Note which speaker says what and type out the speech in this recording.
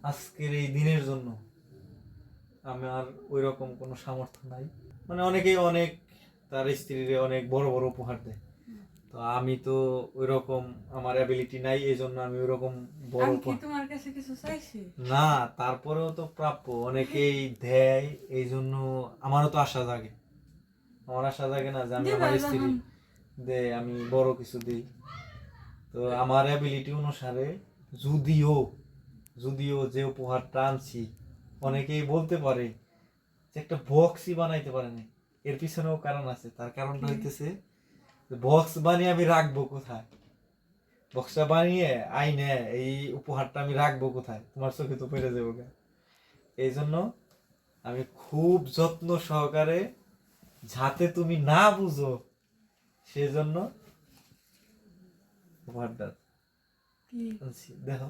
Speaker 1: আজকের এই দিনের জন্য আমার ওই রকম কোনো সামর্থ্য নাই। মানে অনেকেই অনেক তার স্ত্রীরে অনেক বড় বড় উপহার দেয়, তো আমি তো ওই রকম আমার অ্যাবিলিটি নাই, এই জন্য আমি ওই রকম বড়
Speaker 2: আমি কি
Speaker 1: উপহার
Speaker 2: তোমার কাছে কিছু চাইছি?
Speaker 1: না। তারপরেও তো প্রাপ্য অনেকেই দেয়, এই জন্য আমারও তো আশা জাগে। আমার আশা জাগে না যে আমি
Speaker 2: দিবা
Speaker 1: আমার স্ত্রী
Speaker 2: যখন।
Speaker 1: দে আমি বড় কিছু দিই। তো আমার অ্যাবিলিটি অনুসারে যদিও যদিও যে উপহারটা আনছি, অনেকেই বলতে পারে যে একটা বক্সই বানাইতে পারে না। এর পিছনেও কারণ আছে। তার কারণটা হইতেছে বক্স বানিয়ে আমি রাখবো কোথায়? বক্সটা বানিয়ে আইনে এই উপহারটা আমি রাখবো কোথায়? তোমার চোখে তো পড়ে যাবো গা। এই জন্য আমি খুব যত্ন সহকারে, যাতে তুমি না বুঝো সেজন্য উপহারটা
Speaker 2: কি?
Speaker 1: আনছি। দেখো।